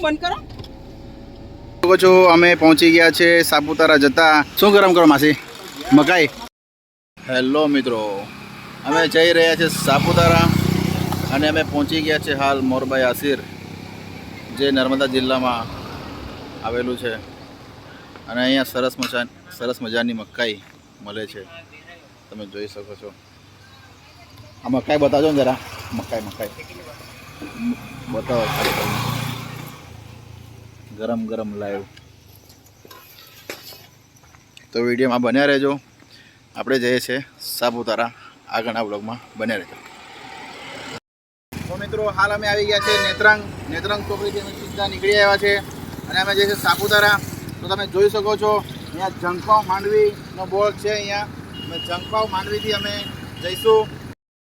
બંધ કરો લોકો છો અમે પહોંચી ગયા છે સાપુતારા જતા શું ગરમ કરો માસી મકાઈ હેલો મિત્રો અમે જઈ રહ્યા છે સાપુતારા અને અમે પહોંચી ગયા છે હાલ મોરબા યાસીર જે નર્મદા જિલ્લામાં આવેલું છે અને અહીંયા સરસ મજાની મકાઈ મળે છે તમે જોઈ શકો છો આ મકાઈ બતાવજો ને જરા મકાઈ બતાવો ગરમ ગરમ લાઈવ તો વિડીયોમાં બન્યા રહેજો આપણે જઈએ છીએ સાપુતારા આગળના બ્લોગમાં બન્યા રહેજો તો મિત્રો હાલ અમે આવી ગયા છે નેત્રંગ ચોકડીથી અમે સીધા નીકળી આવ્યા છે અને અમે જઈએ છીએ સાપુતારા તો તમે જોઈ શકો છો અહીંયા જંગપાવ માંડવીનો બોર્ડ છે અહીંયા અમે જંગપાવ માંડવીથી અમે જઈશું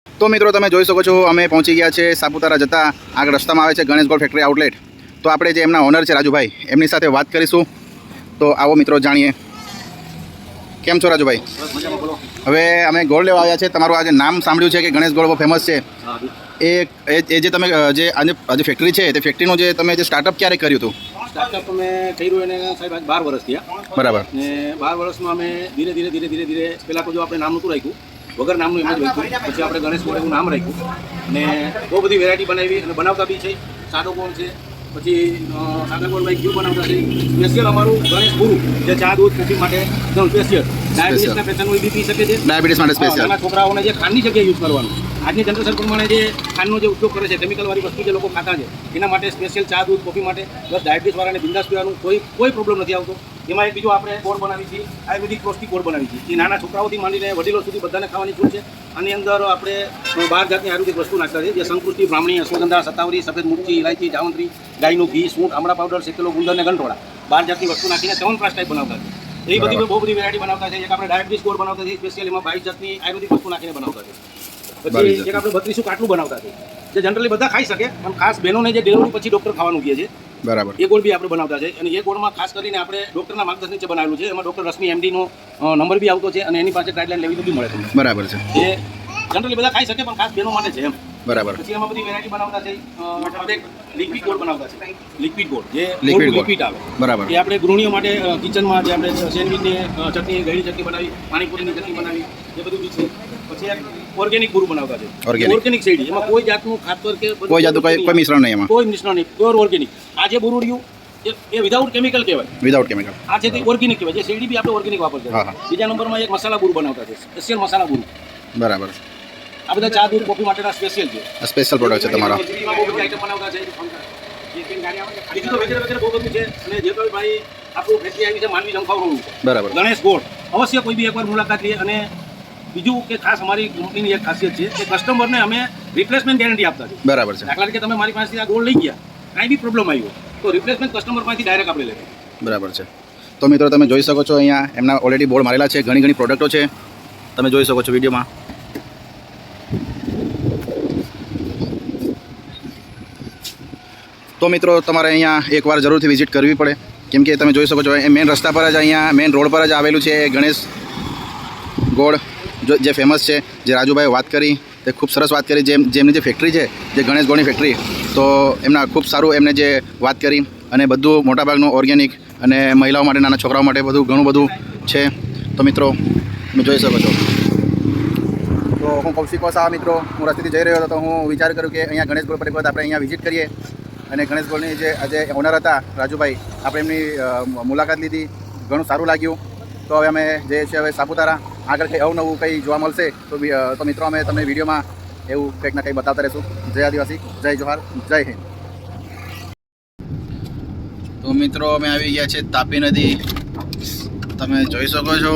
તો મિત્રો તમે જોઈ શકો છો અમે પહોંચી ગયા છે સાપુતારા જતા આગળ રસ્તામાં આવે છે ગણેશ ગોલ્ડ ફેક્ટરી આઉટલેટ તો આપણે જે એમના ઓનર છે રાજુભાઈ એમની સાથે વાત કરીશું તો આવો મિત્રો જાણીએ કેમ છો રાજુભાઈ હવે અમે ગોળ લેવા આવ્યા છે તમારું આજે નામ સાંભળ્યું છે કે ગણેશ ગોળ બહુ ફેમસ છે એ જે તમે જે આજે ફેક્ટરી છે તે ફેક્ટરીનું જે તમે જે સ્ટાર્ટઅપ ક્યારે કર્યું હતું સ્ટાર્ટઅપ અમે કર્યું એને સાહેબ 12 વર્ષ થયા બરાબર ને 12 વર્ષમાં અમે ધીરે પહેલાં તો જો આપણે નામ નહોતું રાખ્યું વગર નામનું એમ જ રાખ્યું પછી આપણે ગણેશ ગોળ એવું નામ રાખ્યું અને બહુ બધી વેરાયટી બનાવી અને બનાવતા બી છે સાદો ગોળ છે પછી સાગર ગોળભાઈ ક્યુ બનાવતા છે સ્પેશિયલ અમારું ગણેશ ગુરુ જે ચા દૂધ કોફી માટે એકદમ સ્પેશિયલ ડાયાબિટીસના પેશન્ટ બી પી શકે છે ડાયાબિટીસ માટે સ્પેશિયલ છોકરાઓને જે ખાંડની જગ્યાએ યુઝ કરવાનું આજની જનરેશન પ્રમાણે જે ખાંડનો જે ઉપયોગ કરે છે કેમિકલવાળી વસ્તુ જે લોકો ખાતા છે એના માટે સ્પેશિયલ ચા દૂધ કોફી માટે બસ ડાયાબિટીસવાળાને બિંદાસ પીવાનું કોઈ પ્રોબ્લેમ નથી આવતો એમાં એક બીજું આપણે ગોળ બનાવી છીએ આયુર્વેદિક પૌષ્ટિક ગોળ બનાવી છીએ એ નાના છોકરાઓથી માંડીને વડીલો સુધી બધાને ખાવાની છૂટ છે આની અંદર આપણે 12 જાતની આયુર્વેદિક વસ્તુ નાખતા છે જે શંકુષ્ટી બ્રાહ્મણી અશ્વગંધા સતાવરી સફેદ મુરચી ઇલાયચી જાવંત્રી ગાયનું ઘી સૂંઠ આમળા પાવડર શેકેલો ગુંદર અને ગંઠોડા 12 જાતની વસ્તુ નાખીને 7 ટાઈપ બનાવતા છે એ બધી બહુ બધી વેરાયટી બનાવતા છે એક આપણે ડાયાબિટીસ ગોળ બનાવતા છે સ્પેશિયલ એમાં 22 જાતની આયુર્વેદિક વસ્તુ નાખીને બનાવતા છે પછી એક આપણે 32 કાટલું બનાવતા છે જે જનરલી બધા ખાઈ શકે પણ ખાસ બહેનોને જે ડિલિવરી પછી ડૉક્ટર ખાવાનું કહે છે બરાબર એ ગોળ બી આપણે બનાવતા છે અને એ ગોળમાં ખાસ કરીને આપણે ડૉક્ટરના માર્ગદર્શન નીચે બનાવેલું છે એમાં ડૉક્ટર રશ્મિ એમડીનો નંબર બી આવતો છે અને એની પાસે ગાઈડલાઈન લેવી તો બી મળે તમને બરાબર છે એ જનરલી બધા ખાઈ શકે પણ ખાસ બહેનો માટે છે એમ બરાબર પછી એમાં બધી વેરાયટી બનાવતા છે આપણે લિક્વિડ ગોળ બનાવતા છે લિક્વિડ ગોળ જે લિક્વિડ આવે બરાબર એ આપણે ગૃહિણીઓ માટે કિચનમાં જે આપણે સેન્ડવિચની ચટણી ગળી ચટણી બનાવી પાણીપુરીની ચટણી બનાવી એ બધું બી છે પછી એક ઓર્ગેનિક ગુરુ બનાવતા છે ઓર્ગેનિક શેરડી એમાં કોઈ જાતનું ખાતર કે કોઈ જાતનું કોઈ મિશ્રણ નહીં એમાં કોઈ મિશ્રણ નહીં પ્યોર ઓર્ગેનિક આ જે બુરુ રહ્યું એ વિધાઉટ કેમિકલ કહેવાય વિધાઉટ કેમિકલ આ છે તે ઓર્ગેનિક કહેવાય જે શેરડી બી આપણે ઓર્ગેનિક વાપરતા છે બીજા નંબરમાં એક મસાલા ગુરુ બનાવતા છે સ્પેશિયલ મસાલા ગુરુ બરાબર આ બધા ચા દૂધ કોફી માટેના સ્પેશિયલ છે સ્પેશિયલ પ્રોડક્ટ છે તમારા બહુ બધી આઈટમ બનાવતા છે બીજું તો વગેરે બહુ બધું છે અને જે કોઈ ભાઈ આપણું ફેક્ટરી આવી છે માનવી જંખાવનું બરાબર ગણેશ ગોળ અવશ્ય કોઈ બી એકવાર મુલાકાત લે અને બીજું કે ખાસ અમારી કંપનીની એક ખાસિયત છે કે કસ્ટમરને અમે રિપ્લેસમેન્ટ ગેરંટી આપતા છે બરાબર છે દાખલા તરીકે તમે મારી પાસેથી આ ગોળ લઈ ગયા કાંઈ બી પ્રોબ્લેમ આવ્યો તો રિપ્લેસમેન્ટ કસ્ટમર પાસેથી ડાયરેક્ટ આપણે લઈએ બરાબર છે તો મિત્રો તમે જોઈ શકો છો અહીંયા એમના ઓલરેડી બોર્ડ મારેલા છે ઘણી પ્રોડક્ટો છે તમે જોઈ શકો છો વિડીયોમાં તો મિત્રો તમારે અહીંયા એકવાર જરૂરથી વિઝિટ કરવી પડે કેમ કે તમે જોઈ શકો છો એ મેઇન રસ્તા પર જ અહીંયા મેઇન રોડ પર જ આવેલું છે ગણેશ ગોળ જે ફેમસ છે જે રાજુભાઈએ વાત કરી તે ખૂબ સરસ વાત કરી જેમની જે ફેક્ટરી છે જે ગણેશ ગોળની ફેક્ટરી તો એમના ખૂબ સારું એમને જે વાત કરી અને બધું મોટાભાગનું ઓર્ગેનિક અને મહિલાઓ માટે નાના છોકરાઓ માટે બધું ઘણું બધું છે તો મિત્રો તમે જોઈ શકો છો તો હું કૌશિક વસાવા મિત્રો હું રસ્તેથી જઈ રહ્યો હતો તો હું વિચાર કર્યું કે અહીંયા ગણેશ ગોળ પર એક વખત આપણે અહીંયા વિઝિટ કરીએ અને ગણેશ ગોળની જે આજે ઓનર હતા રાજુભાઈ આપણે એમની મુલાકાત લીધી ઘણું સારું લાગ્યું તો હવે અમે જઈએ છીએ હવે સાપુતારા આગળ કંઈ અવનવું કંઈ જોવા મળશે તો મિત્રો અમે તમને વિડીયોમાં એવું કંઈક ના કંઈ બતાવતા રહીશું જય આદિવાસી જય જોહાર જય હિન્દ તો મિત્રો અમે આવી ગયા છે તાપી નદી તમે જોઈ શકો છો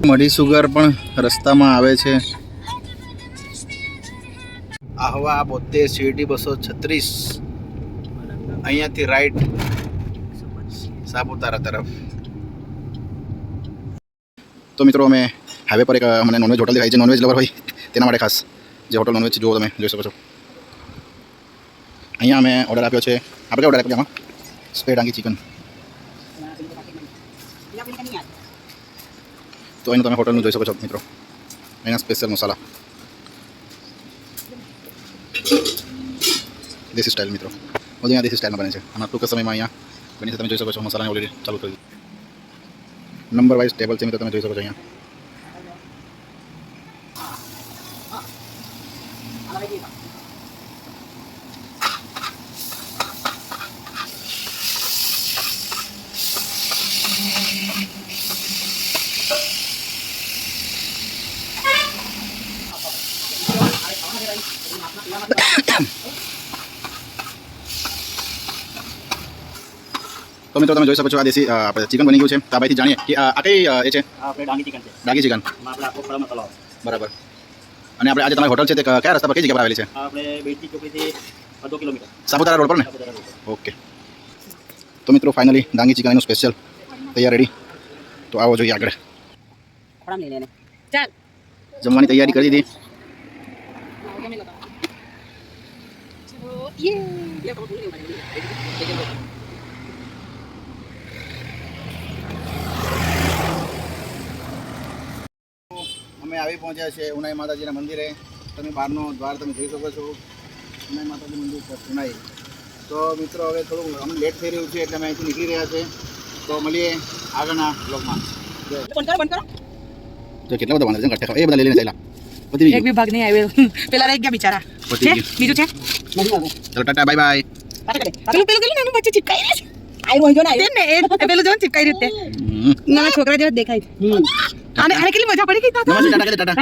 મઢી સુગર પણ રસ્તામાં આવે છે આહવા 72 શિરડી 236 અહીંયાથી રાઈટ સાપુતારા તરફ તો મિત્રો અમે હાઈવે પર એક મને નોનવેજ હોટલ દેખાય છે નોનવેજ લવર હોય તેના માટે ખાસ જે હોટલ નોનવેજ જુઓ તમે જોઈ શકો છો અહીંયા અમે ઓર્ડર આપ્યો છે આપણે કયો ઓર્ડર આપ્યો આમાં સ્પેડ આંગી ચિકન તો એનું તમે હોટલનું જોઈ શકો છો મિત્રો એના સ્પેશિયલ મસાલા દેશી સ્ટાઇલ મિત્રો બધું અહીંયા દેશી સ્ટાઇલમાં બને છે અને ટૂંક જ સમયમાં અહીંયા બની છે. તમે જોઈ શકો છો મસાલાને ઓલરેડી ચાલુ કરી દીધું. નંબર વાઇઝ ટેબલ છે મિત્રો, તમે જોઈ શકો છો અહીંયા. તો મિત્રો તમે જોઈ શકો છો આ દેશી આપણે ચિકન બની ગયું છે. તો આ ભાઈથી જાણીએ કે આ કઈ એ છે આપણે ડાંગી ચિકન છે. ડાગી ચિકન, એમાં આપણે આખો ખડા મસાલો આવે. બરાબર. અને આપણે આજે તમારી હોટલ છે તે કયા રસ્તા પર કઈ જગ્યા પર આવેલી છે? આ આપણે બેટથી ચોકડીથી અડધો કિલોમીટર સાપુતારા રોડ પર ને? સાપુતારા રોડ પર. ઓકે. તો મિત્રો ફાઇનલી ડાંગી ચિકન એનું સ્પેશિયલ તૈયાર રેડી. તો આવો જોઈએ આગળ. ખોરામ લઈ લેને ચાલ જમવાની તૈયારી કરી દીધી. અમે આવી પહોંચ્યા છે ઉનાઈ માતાજીના મંદિરે. તમે બહારનો દ્વાર તમે જોઈ શકો છો. ઉનાઈ માતાજી મંદિર છે ઉનાઈ. તો મિત્રો હવે થોડું અમને લેટ થઈ રહ્યું છે એટલે અમે અહીંથી નીકળી રહ્યા છે. તો મળીએ આગળના બ્લોગમાં. બંધ કરો જો કેટલા બધા વાંધા છે કટ્ટા એ બધા લઈ લઈને ચાલ્યા. પતી એક ગયું. બી ભાગ નહીં આવ્યો પેલા રહી ગયા બિચારા પતી છે ગયું. બીજું છે ચલો ટાટા બાય બાય. પેલું નાનું બચ્ચું ચીપકાઈ રહ્યું છે આઈ રોજો ને પેલું જો ચીપકાઈ રહ્યું તે નાના છોકરા જેવા જ દેખાય છે આને કેટલી મજા પડી ગઈ નમસ્તે ટાટા કે ટાટા.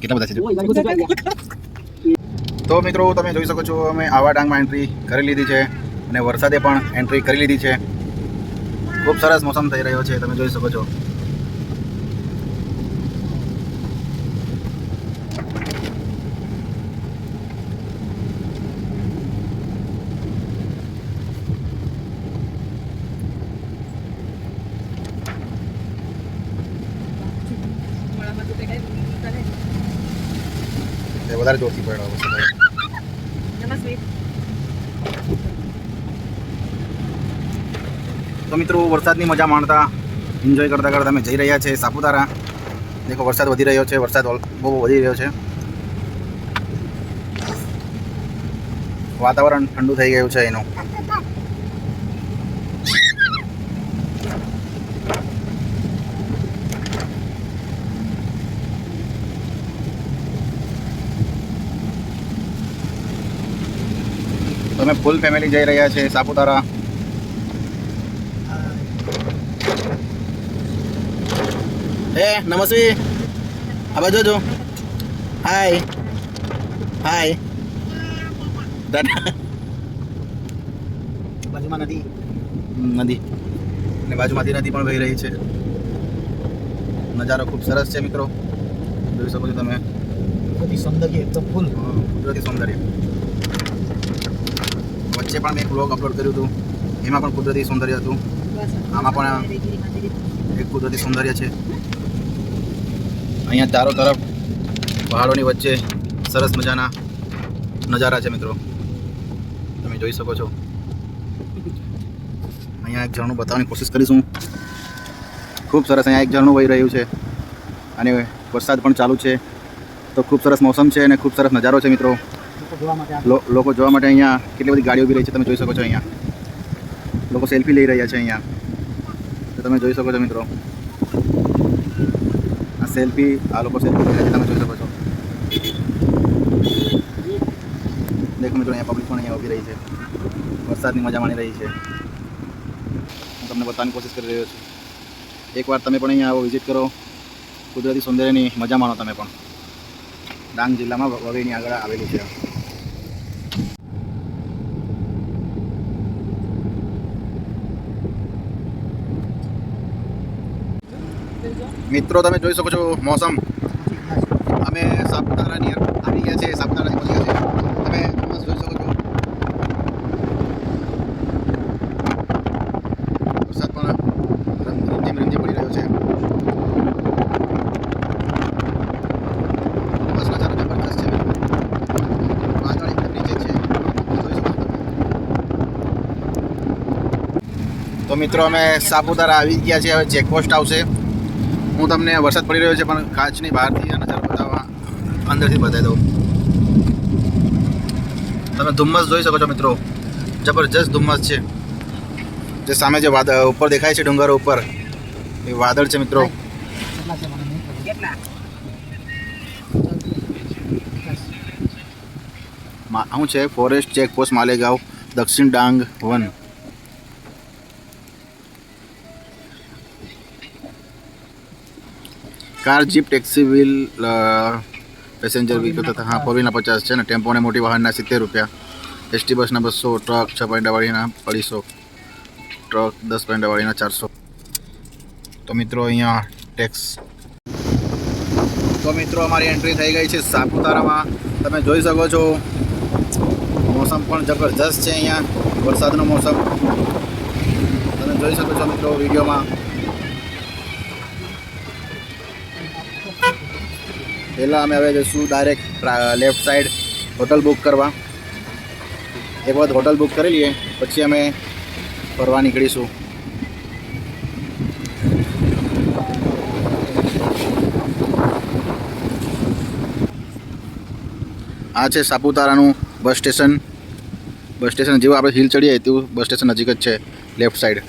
કેટલા બધા છે જો. તો મિત્રો તમે જોઈ શકો છો અમે આવા ડાંગમાં એન્ટ્રી કરી લીધી છે અને વરસાદે પણ એન્ટ્રી કરી લીધી છે. ખૂબ સરસ મોસમ થઈ રહ્યો છે, તમે જોઈ શકો છો. એ વધારે જોરથી પડ્યો વરસાદ. તો મિત્રો વરસાદની મજા માણતા એન્જોય કરતાં કરતાં અમે જઈ રહ્યા છે સાપુતારા. દેખો વરસાદ વધી રહ્યો છે, વરસાદ બહુ વધી રહ્યો છે. વાતાવરણ ઠંડુ થઈ ગયું છે એનું. તમે ફૂલ ફેમિલી જઈ રહ્યા છે સાપુતારા. એ નમસ્તે, આ બાજુ જો. હાય હાય. બાજુમાં નદી નદી અને બાજુમાંથી નદી પણ વહી રહી છે. નજારો ખૂબ સરસ છે મિત્રો, જોઈ શકો છો તમે. કુદરતી સૌંદર્ય એકદમ ફૂલ. કુદરતી સૌંદર્ય. વચ્ચે પણ મેં એક વ્લોગ અપલોડ કર્યું હતું, એમાં પણ કુદરતી સૌંદર્ય હતું. આમાં પણ એક કુદરતી સૌંદર્ય છે. અહીંયા ચારો તરફ પહાડોની વચ્ચે સરસ મજાના નજારા છે મિત્રો, તમે જોઈ શકો છો. અહીંયા એક ઝરણું બતાવવાની કોશિશ કરીશું. ખૂબ સરસ અહીંયા એક ઝરણું વહી રહ્યું છે અને વરસાદ પણ ચાલુ છે. તો ખૂબ સરસ મોસમ છે અને ખૂબ સરસ નજારો છે મિત્રો. લોકો જોવા માટે અહીંયા કેટલી બધી ગાડીઓ ઊભી રહી છે, તમે જોઈ શકો છો. અહીંયા લોકો સેલ્ફી લઈ રહ્યા છે અહીંયા, તો તમે જોઈ શકો છો મિત્રો. આ સેલ્ફી, આ લોકો સેલ્ફી લઈ રહ્યા છે, તમે જોઈ શકો છો. દેખો મિત્રો અહીંયા પબ્લિક પણ અહીંયા ઊભી રહી છે, વરસાદની મજા માણી રહી છે. હું તમને બતાવવાની કોશિશ કરી રહ્યો છું. એકવાર તમે પણ અહીંયા આવો, વિઝિટ કરો, કુદરતી સૌંદર્યની મજા માણો તમે પણ. ડાંગ જિલ્લામાં વઘઈની આગળ આવેલું છે. મિત્રો તમે જોઈ શકો છો મોસમ. અમે સાપુતારાની આવી ગયા છે, સાપુતારાથી પહોંચી ગયા છે. તમે મસ્ત જોઈ શકો છો. વરસાદ પણ રીમઝીમ રીમઝીમ પડી રહ્યો છે. બસ નજારો જબરદસ્ત છે. આગળ એકદમ નીચે છે, જોઈ શકો છો તમે. તો મિત્રો અમે સાપુતારા આવી ગયા છીએ. હવે ચેકપોસ્ટ આવશે. હું તમને વરસાદ પડી રહ્યો છે પણ કાચની બહારથી આ નજારો બતાવવા અંદરથી બતાવી દઉં. તમે ધુમ્મસ જોઈ શકો છો મિત્રો, જબરજસ્ત ધુમ્મસ છે. જે સામે જે વાદળ ઉપર દેખાય છે ડુંગરો ઉપર, એ વાદળ છે મિત્રો. શું છે? ફોરેસ્ટ ચેકપોસ્ટ માલેગાંવ, દક્ષિણ Dang one. Car, jeep, taxi, wheel, passenger vehicle તથા હા 4 વ્હીલના 50 છે ને ટેમ્પો અને મોટી વાહનના 70 રૂપિયા, એસટી બસના 200, ટ્રક 6 પૈંડાવાળીના 250, ટ્રક 10 પૈંડાવાળીના 400. તો મિત્રો અહીંયા ટેક્સ. તો મિત્રો અમારી એન્ટ્રી થઈ ગઈ છે સાપુતારામાં. તમે જોઈ શકો છો મોસમ પણ જબરજસ્ત છે અહીંયા, વરસાદનો મોસમ તમે જોઈ શકો છો મિત્રો વિડીયોમાં. પહેલાં અમે હવે જઈશું direct left side hotel book કરવા. એક વખત હોટલ બુક કરી લઈએ પછી અમે ફરવા નીકળીશું. આ છે સાપુતારાનું બસ સ્ટેશન. બસ સ્ટેશન જેવું આપણે હિલ ચડીએ તેવું બસ સ્ટેશન નજીક જ છે લેફ્ટ સાઈડ.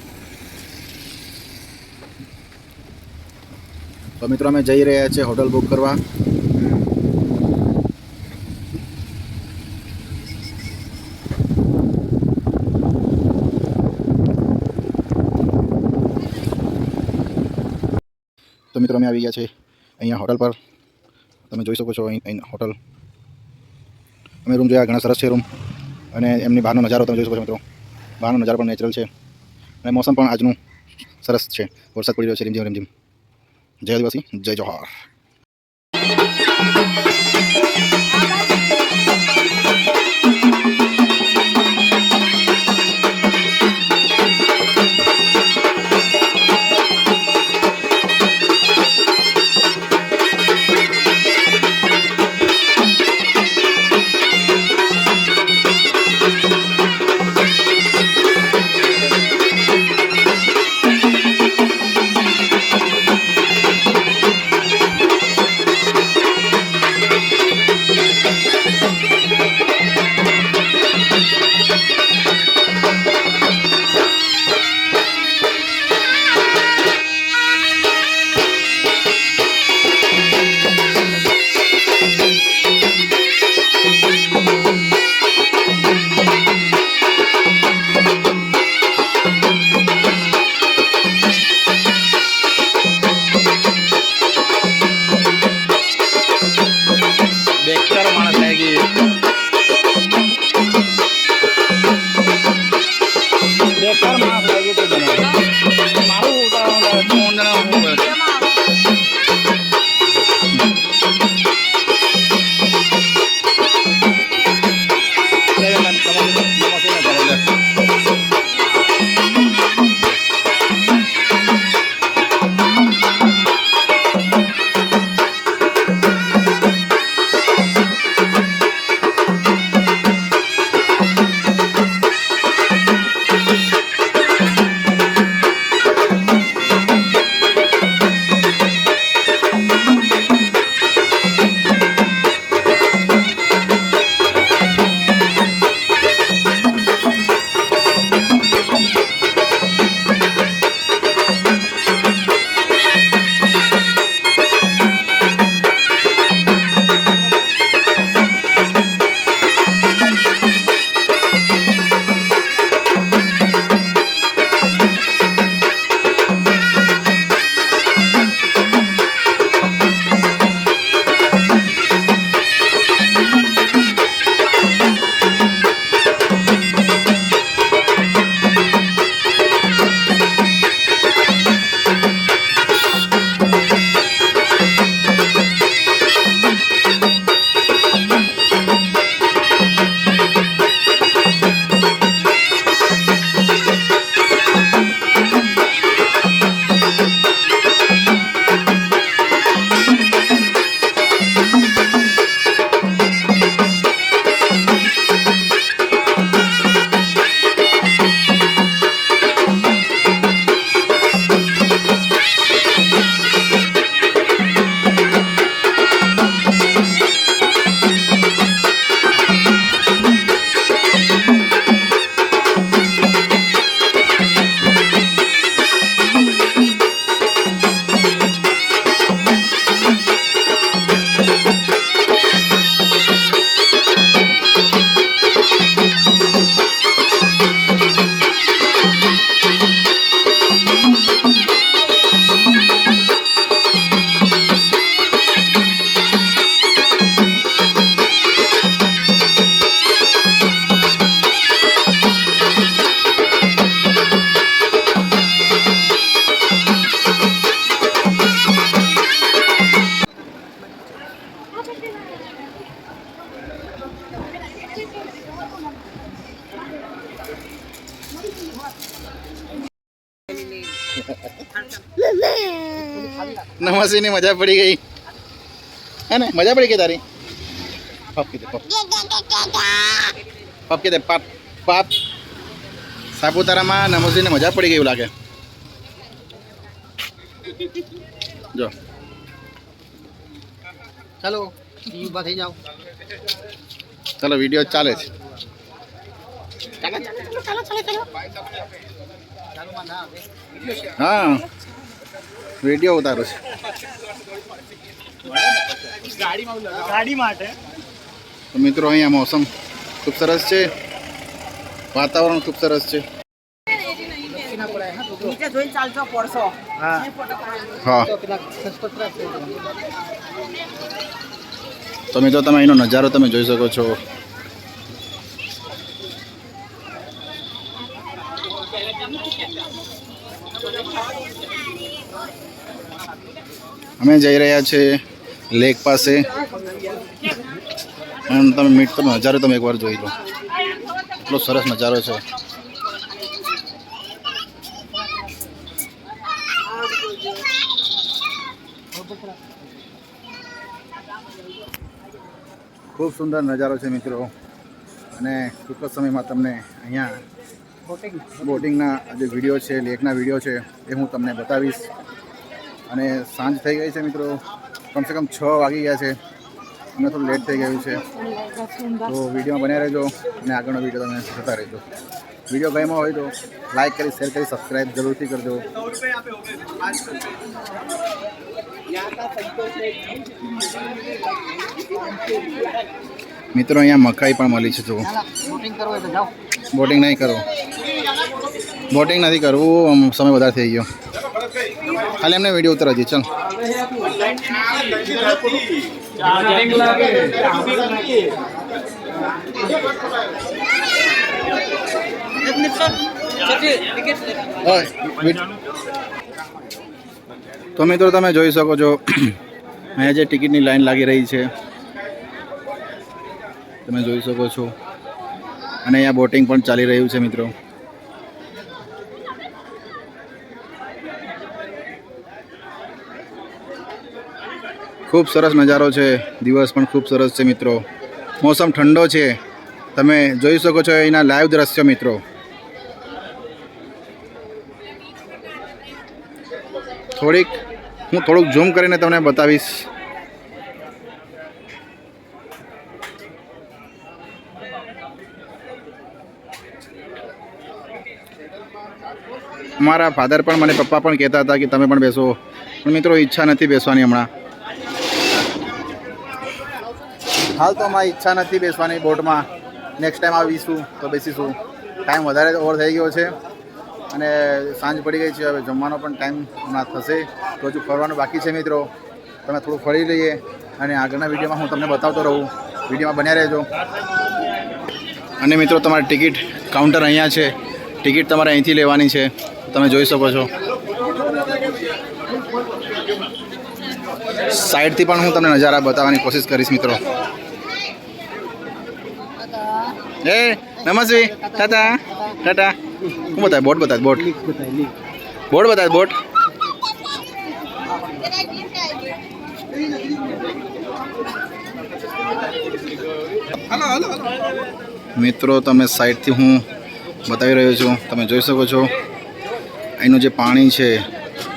તો મિત્રો અમે જઈ રહ્યા છીએ હોટલ બુક કરવા. તો મિત્રો અમે આવી ગયા છે અહીંયા હોટલ પર. તમે જોઈ શકો છો અહીં હોટલ. અમે રૂમ જોયા, ઘણા સરસ છે રૂમ. અને એમની બહારનો નજારો તમે જોઈ શકો છો મિત્રો. બહારનો નજારો પણ નેચરલ છે અને મોસમ પણ આજનું સરસ છે. વરસાદ પડી રહ્યો છે રીમઝીમ રીમઝીમ. જય આદિવાસી, જય જોહાર. નમસ્તે ની મજા પડી ગઈ હે ને મજા પડી ગઈ તારી પપ કીધે પપ કીધે પપ પપ સાપુતારામાં નમસ્તે ને મજા પડી ગઈ એવું લાગે જો ચાલો ઊભા થઈ જાઓ ચાલો વિડીયો ચાલે છે હા વિડીયો ઉતારો છે ગાડી માટે તો મિત્રો અહીંયા મોસમ ખૂબ સરસ છે વાતાવરણ ખૂબ સરસ છે નીચે જોઈને ચાલજો પડશો હા હા તો મિત્રો તમે એનો નજારો તમે જોઈ શકો છો અમે જઈ રહ્યા છે લેક પાસે અને તમે મીટ તમે નજારો તમે એકવાર જોઈ લો એટલો સરસ નજારો છે ખૂબ સુંદર નજારો છે મિત્રો અને ટૂંક જ સમયમાં તમને અહીંયા બોટિંગના જે વિડીયો છે લેકના વિડીયો છે એ હું તમને બતાવીશ અને સાંજ થઈ ગઈ છે મિત્રો કમસે કમ 6 વાગી ગયા છે અને થોડું લેટ થઈ ગયું છે તો વિડીયોમાં બન્યા રહેજો અને આગળનો વિડીયો તમે જોતા રહેજો વિડીયો ગમ્યો હોય તો લાઈક કરી શેર કરી સબસ્ક્રાઈબ જરૂરથી કરજો મિત્રો અહીંયા મકાઈ પણ મળી છે જો બોટિંગ કરવું હોય તો જાઓ બોટિંગ નહીં કરો બોટિંગ નથી કરવું સમય વધારે થઈ ગયો ખાલી એમને વિડીયો ઉતારવા દે ચાલ તો મિત્રો તમે જોઈ શકો છો અહીંયા જે ટિકિટની લાઈન લાગી રહી છે તમે જોઈ શકો છો અને અહીંયા બોટિંગ પણ ચાલી રહ્યું છે મિત્રો ખૂબ સરસ નજારો છે દિવસ પણ ખૂબ સરસ છે મિત્રો મોસમ ઠંડો છે તમે જોઈ શકો છો એના લાઈવ દ્રશ્યો મિત્રો હું થોડુંક ઝૂમ કરીને તમને બતાવીશ મારા ફાધર પણ મને પપ્પા પણ કહેતા હતા કે તમે પણ બેસો પણ મિત્રો ઈચ્છા નથી બેસવાની હમણાં હાલ તો મારી ઈચ્છા નથી બેસવાની બોટમાં નેક્સ્ટ ટાઈમ આવીશું તો બેસીશું ટાઈમ વધારે ઓવર થઈ ગયો છે અને સાંજ પડી ગઈ છે હવે જમવાનો પણ ટાઈમ હમણાં થશે તો હજુ ફરવાનું બાકી છે મિત્રો તમે થોડું ફરી લઈએ અને આગળના વિડીયોમાં હું તમને બતાવતો રહું વિડીયોમાં બન્યા રહેજો અને મિત્રો તમારી ટિકિટ કાઉન્ટર અહીંયા છે ટિકિટ તમારે અહીંથી લેવાની છે તમે જોઈ શકો છો સાઈડથી પણ હું તમને નજારા બતાવવાની કોશિશ કરીશ મિત્રો એ નમસ્તે ટાટા ટાટા હું બતાવે બોટ બતાવે બોટ બોટ બતાવે બોટ મિત્રો તમે સાઈડથી હું બતાવી રહ્યો છું તમે જોઈ શકો છો એનું જે પાણી છે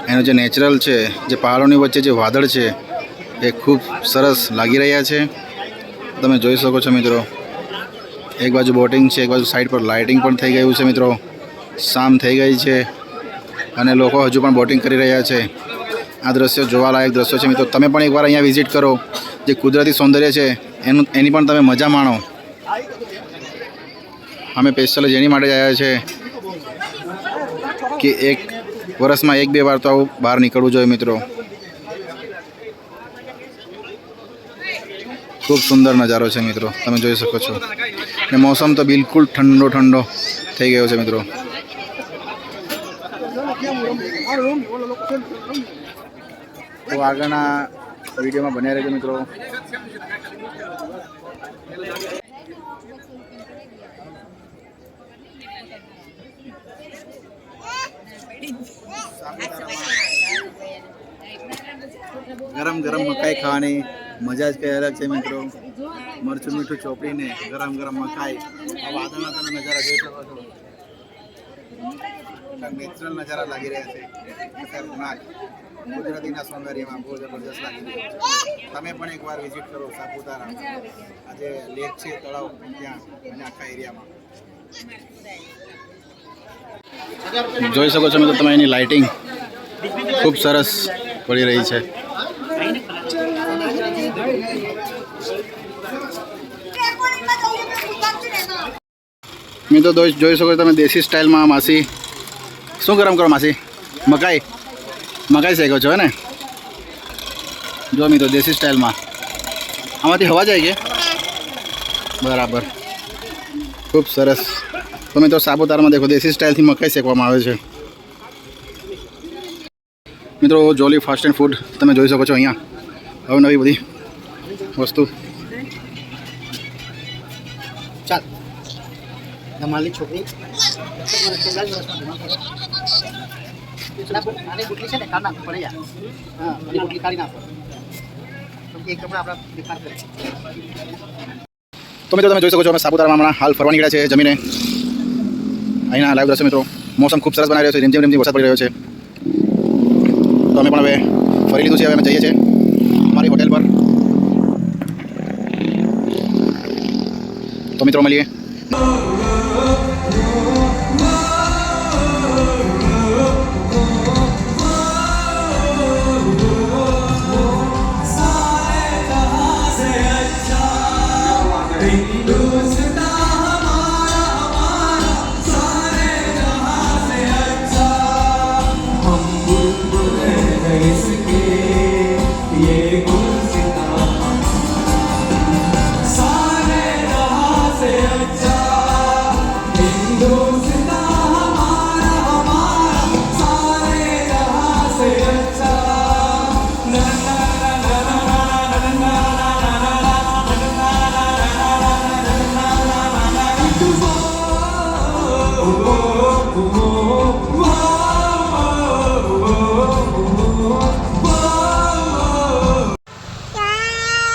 એનું જે નેચરલ છે જે પહાડોની વચ્ચે જે વાદળ છે એ ખૂબ સરસ લાગી રહ્યા છે તમે જોઈ શકો છો મિત્રો એક બાજુ બોટિંગ છે એક બાજુ સાઈડ પર લાઇટિંગ પણ થઈ ગયું છે મિત્રો શામ થઈ ગઈ છે અને લોકો હજુ પણ બોટિંગ કરી રહ્યા છે આ દ્રશ્યો જોવાલાયક દ્રશ્યો છે મિત્રો તમે પણ એકવાર અહીંયા વિઝિટ કરો જે કુદરતી સૌંદર્ય છે એની પણ તમે મજા માણો અમે સ્પેશિયલ જેની માટે આવ્યા છે કે એક વર્ષમાં 1-2 વાર તો આવું બહાર નીકળવું જોઈએ મિત્રો ખૂબ સુંદર નજારો છે મિત્રો તમે જોઈ શકો છો ને મોસમ તો બિલકુલ ઠંડો ઠંડો થઈ ગયો છે મિત્રો તો આગળના વિડીયોમાં બન્યા રહેજો મિત્રો. ગરમ ગરમ મકાઈ ખાવાની મજા જ કઈ અલગ છે મિત્રો. મરચું મીઠું ચોપડીને ગરમ ગરમ મકાઈ. આ વાદળના તમે નજારા જોઈ શકો છો. નેચરલ નજારા લાગી રહ્યા છે. ખતરનાક કુદરતીના સૌંદર્યમાં બહુ જબરદસ્ત લાગી રહ્યું છે. તમે પણ એકવાર વિઝિટ કરો સાપુતારા. આજે લેક છે તળાવ ત્યાં અને આખા એરિયામાં જોઈ શકો છો મિત્રો તમે એની લાઇટિંગ ખૂબ સરસ પડી રહી છે. મિત્રો જોઈ શકો છો તમે દેશી સ્ટાઇલમાં માસી શું ગરમ કરો માસી? મકાઈ શેકો છો હે ને? જો મિત્રો દેશી સ્ટાઇલમાં આમાંથી હવા જાય કે બરાબર ખૂબ સરસ. તો મિત્રો સાપુતારામાં દેખો દેશી સ્ટાઇલથી મકાઈ શેકવામાં આવે છે. મિત્રો જોલી ફાસ્ટ એન્ડ ફૂડ તમે જોઈ શકો છો અહીંયા અવનવી બધી વસ્તુ. ચાલ તમારી છોકરી આને ગુટલી છે ને કાઢ નાખો પડે યાર. હા મને ગુટલી કાઢી નાખો તો એક કપડા આપણા બેકાર કરે. તો મિત્રો તમે જોઈ શકો છો અમે સાપુતારામાં હમણાં હાલ ફરવા નીકળ્યા છે જમીને. અહીંના લાઈવ દ્રશ્ય મિત્રો મોસમ ખૂબ સરસ બનાવી રહ્યો છે. રીમઝીમ વરસાદ પડી રહ્યો છે. તો અમે પણ હવે ફરી લીધું છે. હવે અમે જઈએ છીએ અમારી હોટેલ પર. તો મિત્રો મળીએ.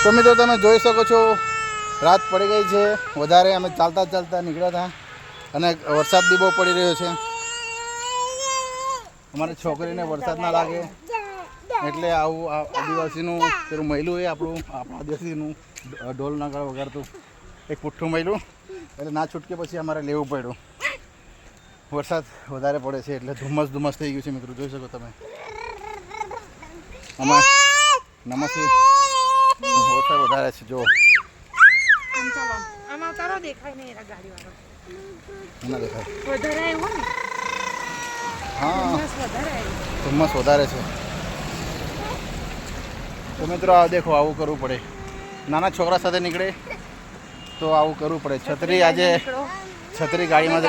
તો મિત્રો તમે જોઈ શકો છો રાત પડી ગઈ છે વધારે. અમે ચાલતા ચાલતા નીકળ્યા હતા અને વરસાદ બી બહુ પડી રહ્યો છે. અમારી છોકરીને વરસાદ ના લાગે એટલે આવું આદિવાસીનું પેલું મહિલું એ આપણા આદિવાસીનું ઢોલ નગારા વગાડતું એક પુઠ્ઠું મહિલું એટલે ના છૂટકે પછી અમારે લેવું પડ્યું. વરસાદ વધારે પડે છે એટલે ધુમ્મસ થઈ ગયું છે મિત્રો જોઈ શકો તમે. આમાં નમસ્તે વરસાદ વધારે છે જો. આમાં તારો દેખાય નહીં એના ગાડીવાળો ના દેખાય વધારે આવ્યો ને. હા વધારે આવ્યો. ધુમ્મસ વધારે છે. તો મિત્રો આ દેખો આવું કરવું પડે. નાના છોકરા સાથે નીકળે તો આવું કરવું પડે. છત્રી આજે છત્રી ગાડીમાં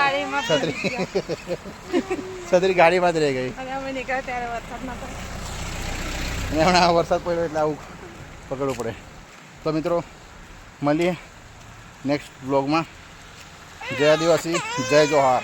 છત્રી ગાડીમાં જ રહી ગઈ અને અમે નીકળ્યા ત્યારે વરસાદ નતો. અને હમણાં વરસાદ પડ્યો એટલે આવું પકડવું પડે. તો મિત્રો મળીએ નેક્સ્ટ બ્લોગમાં. જય આદિવાસી જય જોહાર.